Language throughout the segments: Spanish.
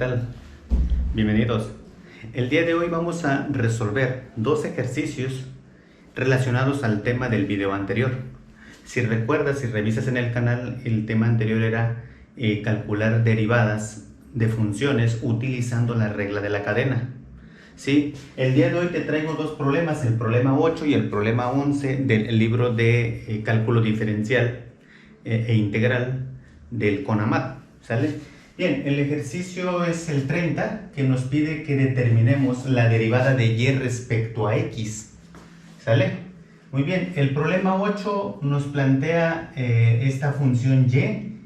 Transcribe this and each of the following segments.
tal? Bienvenidos. El día de hoy vamos a resolver dos ejercicios relacionados al tema del video anterior. Si recuerdas, si revisas en el canal, el tema anterior era calcular derivadas de funciones utilizando la regla de la cadena. ¿Sí? El día de hoy te traigo dos problemas, el problema 8 y el problema 11 del libro de cálculo diferencial e integral del CONAMAT. ¿Sale? Bien, el ejercicio es el 30, que nos pide que determinemos la derivada de y respecto a x. ¿Sale? Muy bien, el problema 8 nos plantea esta función y,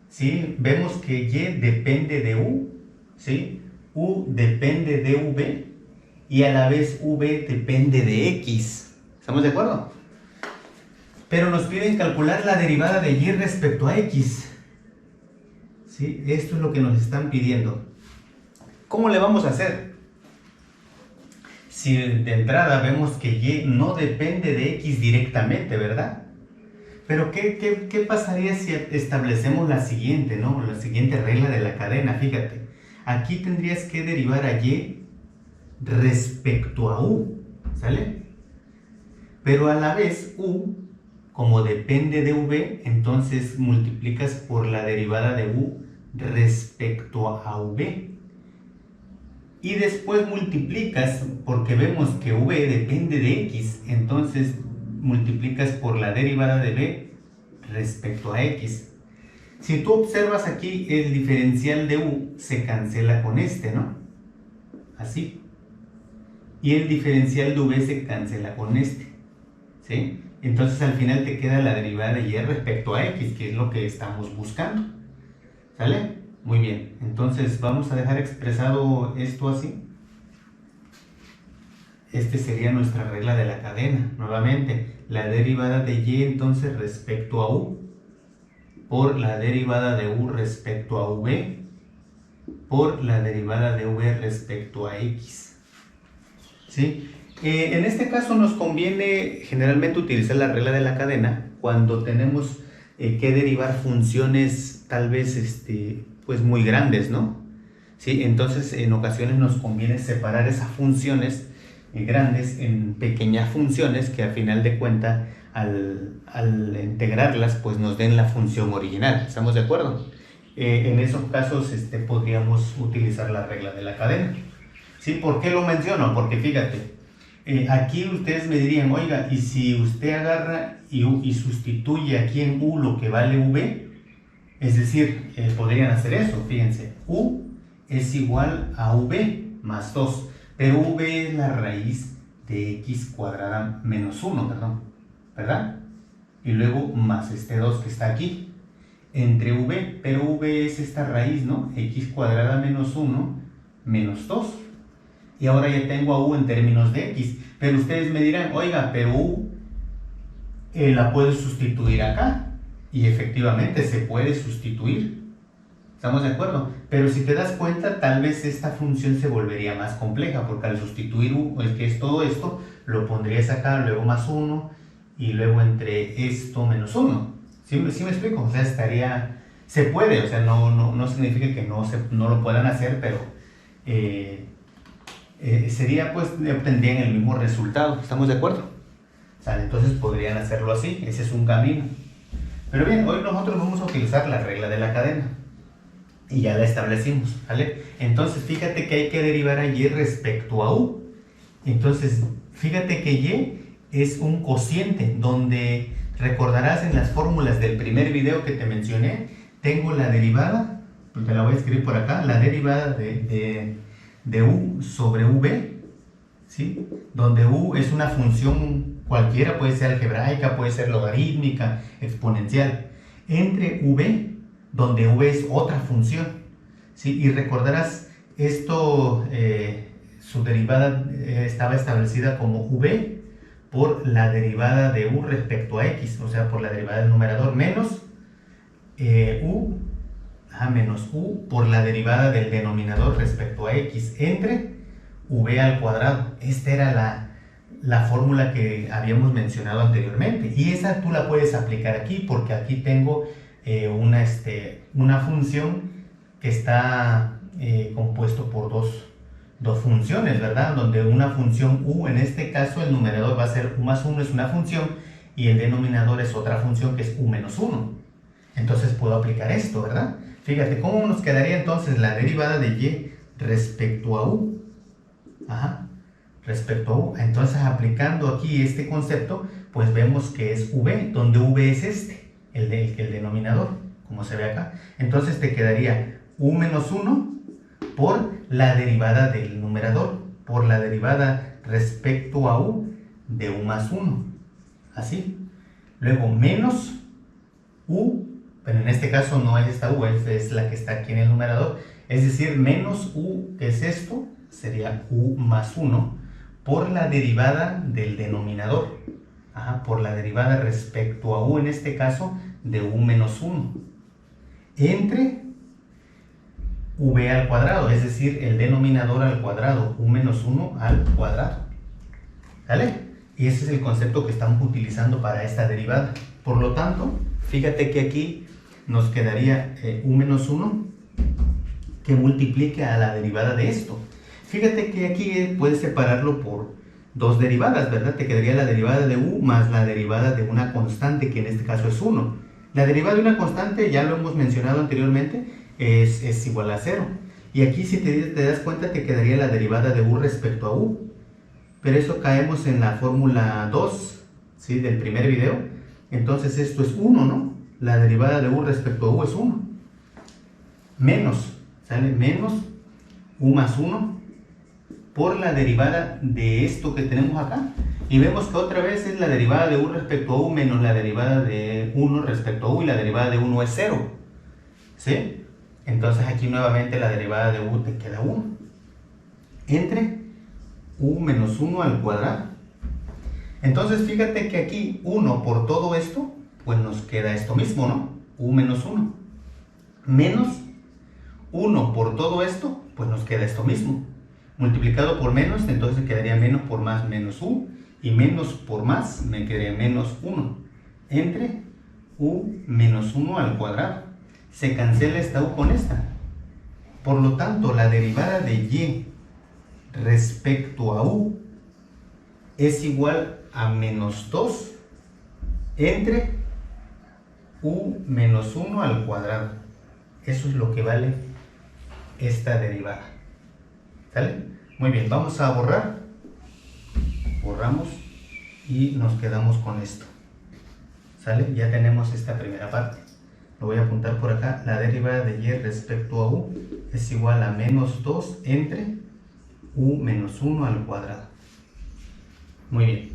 ¿sí? Vemos que y depende de u, ¿sí? U depende de v y a la vez v depende de x. ¿Estamos de acuerdo? Pero nos piden calcular la derivada de y respecto a x. ¿Sí? Esto es lo que nos están pidiendo. ¿Cómo le vamos a hacer? Si de entrada vemos que y no depende de x directamente, ¿verdad? Pero ¿qué pasaría si establecemos la siguiente, ¿no? La siguiente regla de la cadena? Fíjate, aquí tendrías que derivar a y respecto a u, ¿sale? Pero a la vez u, como depende de v, entonces multiplicas por la derivada de u respecto a v. Y después multiplicas, porque vemos que v depende de x, entonces multiplicas por la derivada de v respecto a x. Si tú observas aquí, el diferencial de u se cancela con este, ¿no? Así. Y el diferencial de v se cancela con este, ¿sí? Entonces al final te queda la derivada de y respecto a x, que es lo que estamos buscando. ¿Sale? Muy bien. Entonces vamos a dejar expresado esto así. Este sería nuestra regla de la cadena. Nuevamente, la derivada de y entonces respecto a u por la derivada de u respecto a v por la derivada de v respecto a x. ¿Sí? En este caso nos conviene generalmente utilizar la regla de la cadena cuando tenemos que derivar funciones tal vez pues muy grandes, ¿no? ¿Sí? Entonces en ocasiones nos conviene separar esas funciones grandes en pequeñas funciones que al final de cuentas al integrarlas pues nos den la función original. ¿Estamos de acuerdo? En esos casos podríamos utilizar la regla de la cadena. ¿Sí? ¿Por qué lo menciono? Porque fíjate, aquí ustedes me dirían, oiga, y si usted agarra y sustituye aquí en u lo que vale v, es decir, podrían hacer eso, fíjense, u es igual a v más 2, pero v es la raíz de x cuadrada menos 1, perdón, ¿verdad? Y luego más este 2 que está aquí, entre v, pero v es esta raíz, ¿no? X cuadrada menos 1 menos 2. Y ahora ya tengo a u en términos de x. Pero ustedes me dirán, oiga, pero u la puedo sustituir acá. Y efectivamente se puede sustituir. ¿Estamos de acuerdo? Pero si te das cuenta, tal vez esta función se volvería más compleja. Porque al sustituir u, que es todo esto, lo pondrías acá, luego más 1. Y luego entre esto menos 1. ¿Sí me explico? O sea, se puede. O sea, no significa que no lo puedan hacer, pero sería pues obtendrían el mismo resultado. ¿Estamos de acuerdo? ¿Sale? Entonces podrían hacerlo así, ese es un camino. Pero bien, hoy nosotros vamos a utilizar la regla de la cadena y ya la establecimos, ¿vale? Entonces fíjate que hay que derivar a y respecto a u. Entonces fíjate que y es un cociente, donde recordarás en las fórmulas del primer video que te mencioné, tengo la derivada, te la voy a escribir por acá, la derivada de u sobre v, ¿sí? Donde u es una función cualquiera, puede ser algebraica, puede ser logarítmica, exponencial, entre v, donde v es otra función, ¿sí? Y recordarás esto, su derivada estaba establecida como v por la derivada de u respecto a x, o sea, por la derivada del numerador menos menos u por la derivada del denominador respecto a x entre v al cuadrado. Esta era la fórmula que habíamos mencionado anteriormente, y esa tú la puedes aplicar aquí porque aquí tengo una función que está compuesto por dos funciones, ¿verdad? Donde una función u, en este caso el numerador va a ser u más 1, es una función, y el denominador es otra función que es u menos 1. Entonces puedo aplicar esto, ¿verdad? Fíjate, ¿cómo nos quedaría entonces la derivada de y respecto a u? Ajá, respecto a u. Entonces, aplicando aquí este concepto, pues vemos que es v, donde v es este, el denominador, como se ve acá. Entonces te quedaría u menos 1 por la derivada del numerador, por la derivada respecto a u de u más 1. Así. Luego menos u, pero en este caso no es esta u, es la que está aquí en el numerador. Es decir, menos u, que es esto, sería u más 1 por la derivada del denominador. Ajá, por la derivada respecto a u, en este caso, de u menos 1. Entre v al cuadrado, es decir, el denominador al cuadrado, u menos 1 al cuadrado. ¿Vale? Y ese es el concepto que estamos utilizando para esta derivada. Por lo tanto, fíjate que aquí nos quedaría u menos 1 que multiplique a la derivada de esto. Fíjate que aquí puedes separarlo por dos derivadas, ¿verdad? Te quedaría la derivada de u más la derivada de una constante, que en este caso es 1. La derivada de una constante, ya lo hemos mencionado anteriormente, es igual a 0. Y aquí, si te das cuenta, te quedaría la derivada de u respecto a u. Pero eso caemos en la fórmula 2, ¿sí? Del primer video. Entonces esto es 1, ¿no? La derivada de u respecto a u es 1. Menos, ¿sale? Menos u más 1 por la derivada de esto que tenemos acá. Y vemos que otra vez es la derivada de u respecto a u menos la derivada de 1 respecto a u, y la derivada de 1 es 0. ¿Sí? Entonces aquí nuevamente la derivada de u te queda 1. Entre u menos 1 al cuadrado. Entonces fíjate que aquí 1 por todo esto, pues nos queda esto mismo, ¿no? U menos 1. Menos 1 por todo esto, pues nos queda esto mismo. Multiplicado por menos, entonces quedaría menos por más menos u, y menos por más me quedaría menos 1. Entre u menos 1 al cuadrado. Se cancela esta u con esta. Por lo tanto, la derivada de y respecto a u es igual a menos 2 entre u menos 1 al cuadrado. Eso es lo que vale esta derivada. ¿Sale? Muy bien, vamos a borrar. Borramos y nos quedamos con esto. ¿Sale? Ya tenemos esta primera parte. Lo voy a apuntar por acá. La derivada de y respecto a u es igual a menos 2 entre u menos 1 al cuadrado. Muy bien.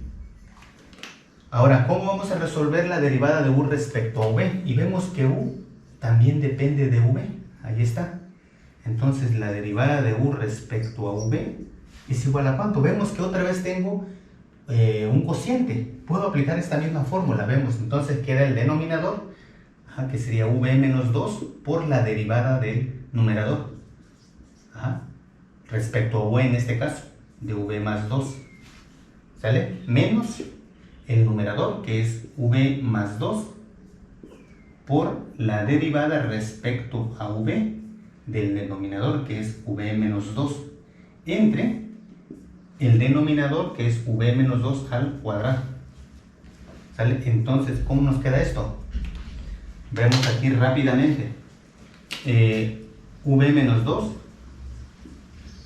Ahora, ¿cómo vamos a resolver la derivada de u respecto a v? Y vemos que u también depende de v. Ahí está. Entonces, la derivada de u respecto a v es igual a ¿cuánto? Vemos que otra vez tengo un cociente. Puedo aplicar esta misma fórmula. Vemos, entonces queda el denominador, que sería v menos 2 por la derivada del numerador. Respecto a v en este caso, de v más 2. ¿Sale? Menos el numerador, que es v más 2, por la derivada respecto a v del denominador, que es v menos 2, entre el denominador, que es v menos 2 al cuadrado. ¿Sale? Entonces, ¿cómo nos queda esto? Vemos aquí rápidamente. V menos 2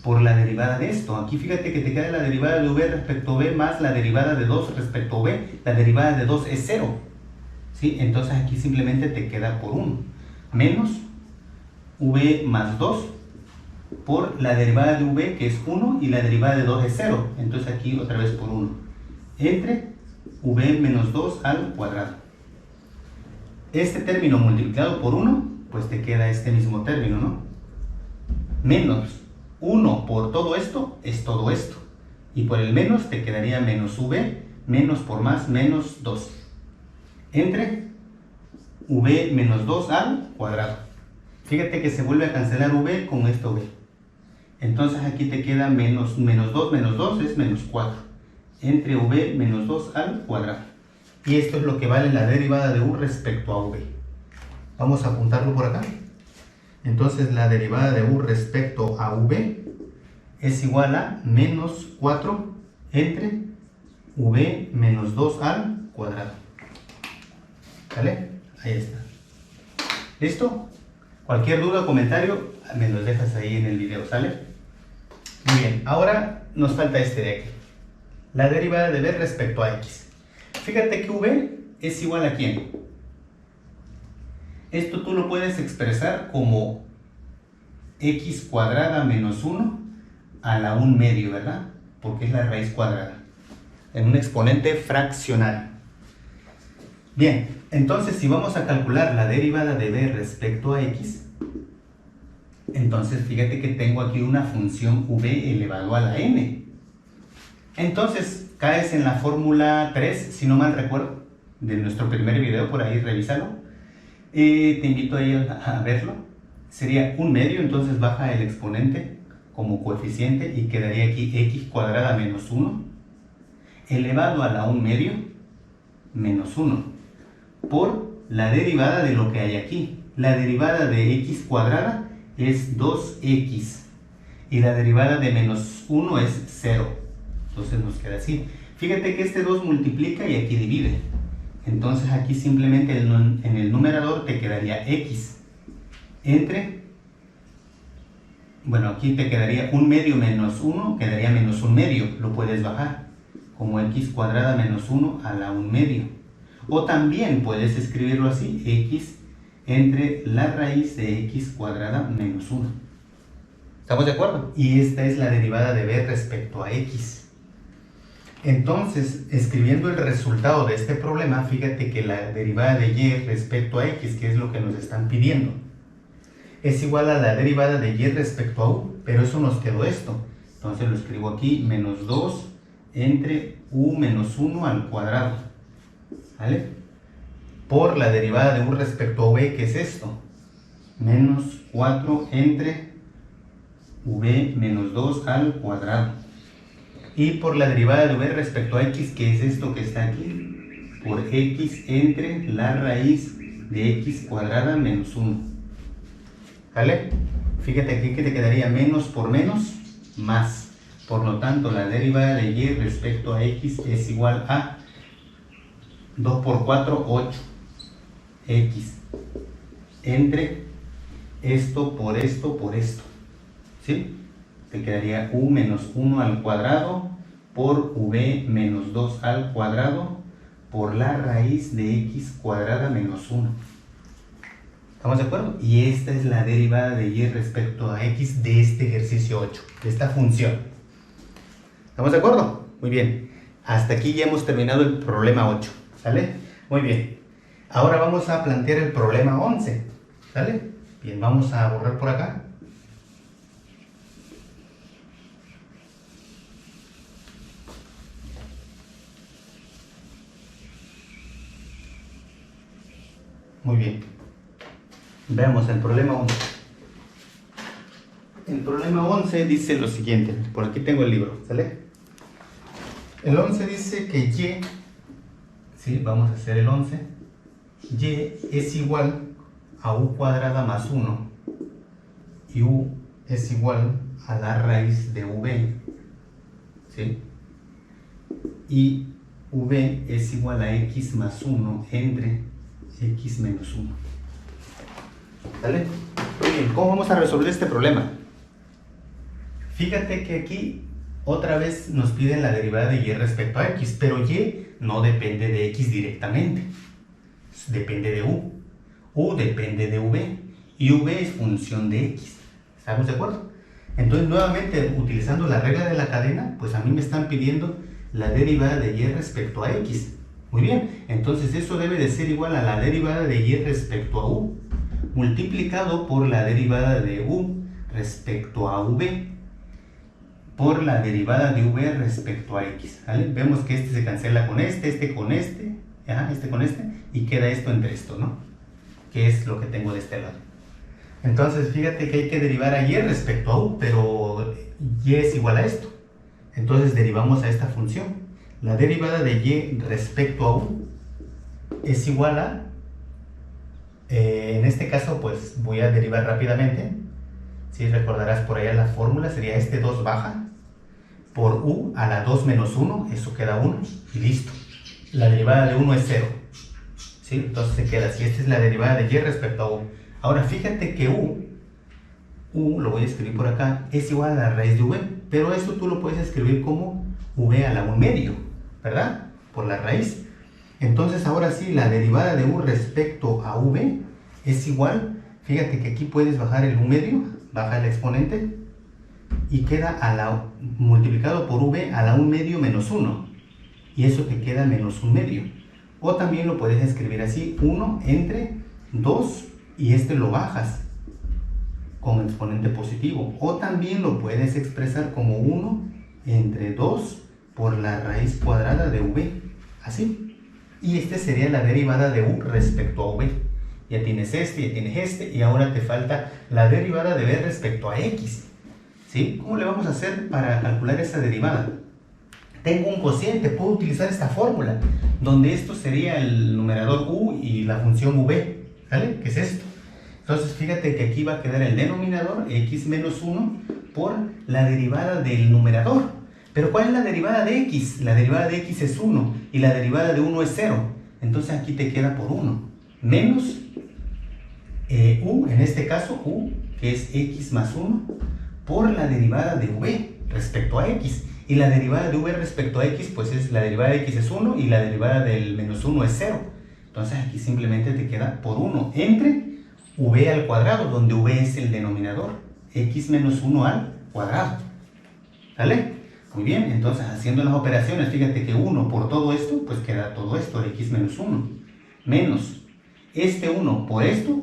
por la derivada de esto. Aquí fíjate que te queda la derivada de v respecto a v más la derivada de 2 respecto a v. La derivada de 2 es 0. ¿Sí? Entonces aquí simplemente te queda por 1. Menos v más 2 por la derivada de v, que es 1, y la derivada de 2 es 0. Entonces aquí otra vez por 1. Entre v menos 2 al cuadrado. Este término multiplicado por 1, pues te queda este mismo término, ¿no? Menos 1 por todo esto es todo esto. Y por el menos te quedaría menos v, menos por más, menos 2. Entre v menos 2 al cuadrado. Fíjate que se vuelve a cancelar v con esto v. Entonces aquí te queda menos 2 es menos 4. Entre v menos 2 al cuadrado. Y esto es lo que vale la derivada de u respecto a v. Vamos a apuntarlo por acá. Entonces la derivada de u respecto a v es igual a menos 4 entre v menos 2 al cuadrado. ¿Vale? Ahí está. ¿Listo? Cualquier duda o comentario me los dejas ahí en el video, ¿sale? Muy bien, ahora nos falta este de aquí. La derivada de b respecto a x. Fíjate que v es igual a ¿quién? Esto tú lo puedes expresar como x cuadrada menos 1 a la 1 medio, ¿verdad? Porque es la raíz cuadrada, en un exponente fraccionario. Bien, entonces si vamos a calcular la derivada de b respecto a x, entonces fíjate que tengo aquí una función v elevado a la n. Entonces caes en la fórmula 3, si no mal recuerdo, de nuestro primer video, por ahí revísalo. Te invito ahí a verlo. Sería 1 medio, entonces baja el exponente como coeficiente y quedaría aquí x cuadrada menos 1 elevado a la 1 medio menos 1 por la derivada de lo que hay aquí. La derivada de x cuadrada es 2x y la derivada de menos 1 es 0. Entonces nos queda así. Fíjate que este 2 multiplica y aquí divide. Entonces aquí simplemente en el numerador te quedaría x entre, bueno, aquí te quedaría 1 medio menos 1, quedaría menos 1 medio, lo puedes bajar como x cuadrada menos 1 a la 1 medio. O también puedes escribirlo así, x entre la raíz de x cuadrada menos 1. ¿Estamos de acuerdo? Y esta es la derivada de b respecto a x. Entonces, escribiendo el resultado de este problema, fíjate que la derivada de y respecto a x, que es lo que nos están pidiendo, es igual a la derivada de y respecto a u, pero eso nos quedó esto. Entonces lo escribo aquí, menos 2 entre u menos 1 al cuadrado, ¿vale? Por la derivada de u respecto a v, que es esto, menos 4 entre v menos 2 al cuadrado. Y por la derivada de v respecto a x, que es esto que está aquí, por x entre la raíz de x cuadrada menos 1. ¿Vale? Fíjate aquí que te quedaría menos por menos, más. Por lo tanto, la derivada de y respecto a x es igual a 2 por 4, 8. X entre esto por esto por esto. ¿Sí? Te quedaría u menos 1 al cuadrado por v menos 2 al cuadrado por la raíz de x cuadrada menos 1. ¿Estamos de acuerdo? Y esta es la derivada de y respecto a x de este ejercicio 8, de esta función. ¿Estamos de acuerdo? Muy bien. Hasta aquí ya hemos terminado el problema 8. ¿Sale? Muy bien. Ahora vamos a plantear el problema 11. ¿Sale? Bien, vamos a borrar por acá. Muy bien. Veamos el problema 11. El problema 11 dice lo siguiente. Por aquí tengo el libro, ¿sale? El 11 dice que y, ¿sí? Vamos a hacer el 11. Y es igual a u cuadrada más 1. Y u es igual a la raíz de v. ¿Sí? Y v es igual a x más 1 entre x menos 1. ¿Vale? Muy bien, ¿cómo vamos a resolver este problema? Fíjate que aquí otra vez nos piden la derivada de y respecto a x, pero y no depende de x directamente, depende de u. U depende de v y v es función de x. ¿Estamos de acuerdo? Entonces, nuevamente, utilizando la regla de la cadena, pues a mí me están pidiendo la derivada de y respecto a x. Muy bien, entonces eso debe de ser igual a la derivada de y respecto a u multiplicado por la derivada de u respecto a v por la derivada de v respecto a x. ¿Vale? Vemos que este se cancela con este con este, este con este, y queda esto entre esto, ¿no? Que es lo que tengo de este lado. Entonces fíjate que hay que derivar a y respecto a u, pero y es igual a esto. Entonces derivamos a esta función. La derivada de y respecto a u es igual a En este caso pues voy a derivar rápidamente. Si recordarás por allá la fórmula, sería este 2 baja por u a la 2 menos 1, eso queda 1 y listo. La derivada de 1 es 0. ¿Sí? Entonces se queda así. Esta es la derivada de y respecto a u. Ahora fíjate que u lo voy a escribir por acá, es igual a la raíz de v, pero esto tú lo puedes escribir como v a la 1 medio, ¿verdad? Por la raíz. Entonces ahora sí, la derivada de u respecto a v es igual, fíjate que aquí puedes bajar el 1 medio, baja el exponente, y queda multiplicado por v a la 1 medio menos 1, y eso te queda menos 1 medio. O también lo puedes escribir así, 1 entre 2, y este lo bajas con exponente positivo. O también lo puedes expresar como 1 entre 2 por la raíz cuadrada de v, así. Y esta sería la derivada de u respecto a v. Ya tienes este, ya tienes este, y ahora te falta la derivada de v respecto a x. ¿Sí? ¿Cómo le vamos a hacer para calcular esta derivada? Tengo un cociente, puedo utilizar esta fórmula, donde esto sería el numerador u y la función v, ¿vale? ¿Qué es esto? Entonces fíjate que aquí va a quedar el denominador x menos 1 por la derivada del numerador. Pero ¿cuál es la derivada de x? La derivada de x es 1 y la derivada de 1 es 0. Entonces aquí te queda por 1 menos u, en este caso u, que es x más 1, por la derivada de v respecto a x. Y la derivada de v respecto a x, pues es la derivada de x es 1 y la derivada del menos 1 es 0. Entonces aquí simplemente te queda por 1 entre v al cuadrado, donde v es el denominador, x menos 1 al cuadrado. ¿Vale? Muy bien, entonces haciendo las operaciones, fíjate que 1 por todo esto, pues queda todo esto, x menos 1, menos este 1 por esto,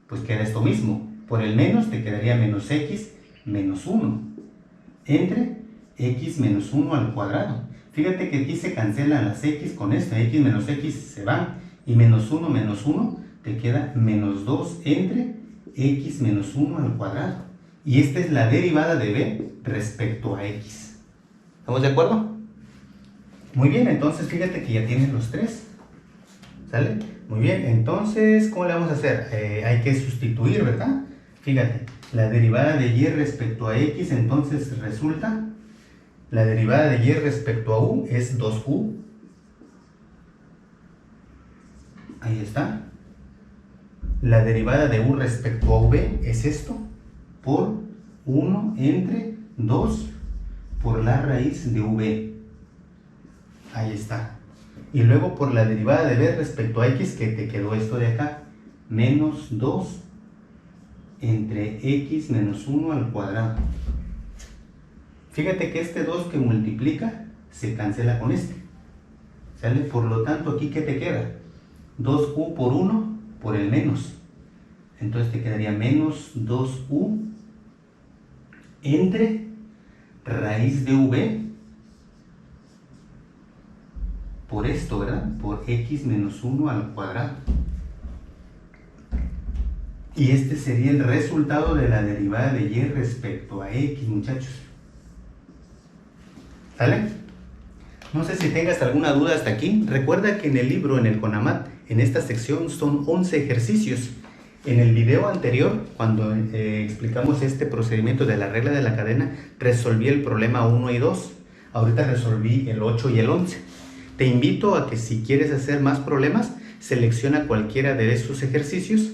pues queda esto mismo. Por el menos te quedaría menos x menos 1, entre x menos 1 al cuadrado. Fíjate que aquí se cancelan las x con esta, x menos x se van, y menos 1 te queda menos 2 entre x menos 1 al cuadrado. Y esta es la derivada de b respecto a x. ¿Estamos de acuerdo? Muy bien, entonces fíjate que ya tienes los tres. ¿Sale? Muy bien, entonces, ¿cómo le vamos a hacer? Hay que sustituir, ¿verdad? Fíjate, la derivada de y respecto a x, entonces resulta, la derivada de y respecto a u es 2u. Ahí está. La derivada de u respecto a v es esto, por 1 entre 2 por la raíz de v. Ahí está. Y luego por la derivada de b respecto a x, que te quedó esto de acá, menos 2 entre x menos 1 al cuadrado. Fíjate que este 2 que multiplica se cancela con este. ¿Sale? Por lo tanto, aquí ¿qué te queda? 2u por 1 por el menos. Entonces te quedaría menos 2u entre raíz de v por esto, ¿verdad? Por x menos 1 al cuadrado. Y este sería el resultado de la derivada de y respecto a x, muchachos. ¿Sale? No sé si tengas alguna duda hasta aquí. Recuerda que en el libro, en el CONAMAT, en esta sección son 11 ejercicios. En el video anterior, cuando explicamos este procedimiento de la regla de la cadena, resolví el problema 1 y 2. Ahorita resolví el 8 y el 11. Te invito a que si quieres hacer más problemas, selecciona cualquiera de estos ejercicios.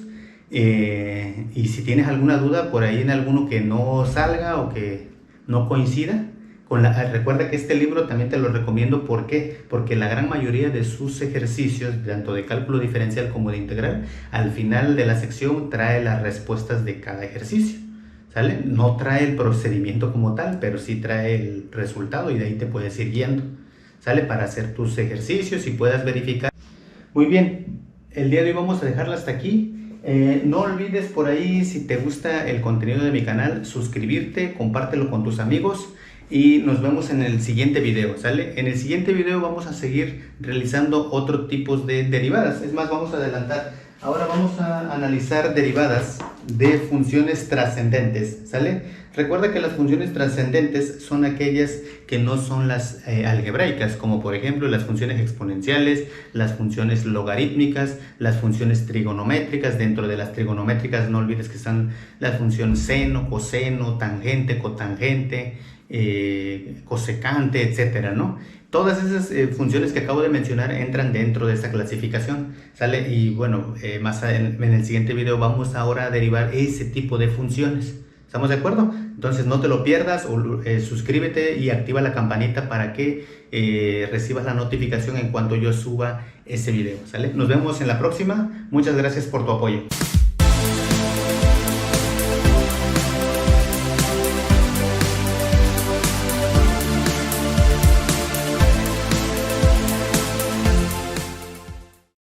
Y si tienes alguna duda por ahí en alguno que no salga o que no coincida, recuerda que este libro también te lo recomiendo. ¿Por qué? Porque la gran mayoría de sus ejercicios, tanto de cálculo diferencial como de integral, al final de la sección trae las respuestas de cada ejercicio. ¿Sale? No trae el procedimiento como tal, pero sí trae el resultado y de ahí te puedes ir guiando. ¿Sale? Para hacer tus ejercicios y puedas verificar. Muy bien, el día de hoy vamos a dejarla hasta aquí. No olvides por ahí, si te gusta el contenido de mi canal, suscribirte, compártelo con tus amigos y nos vemos en el siguiente video, ¿sale? En el siguiente video vamos a seguir realizando otro tipo de derivadas. Es más, vamos a adelantar. Ahora vamos a analizar derivadas de funciones trascendentes, ¿sale? Recuerda que las funciones trascendentes son aquellas que no son las algebraicas, como por ejemplo las funciones exponenciales, las funciones logarítmicas, las funciones trigonométricas. Dentro de las trigonométricas no olvides que están la función seno, coseno, tangente, cotangente, cosecante, etcétera, ¿no? Todas esas funciones que acabo de mencionar entran dentro de esta clasificación, ¿sale? Y bueno, en el siguiente video vamos ahora a derivar ese tipo de funciones. ¿Estamos de acuerdo? Entonces no te lo pierdas, o suscríbete y activa la campanita para que recibas la notificación en cuanto yo suba ese video, ¿sale? Nos vemos en la próxima. Muchas gracias por tu apoyo.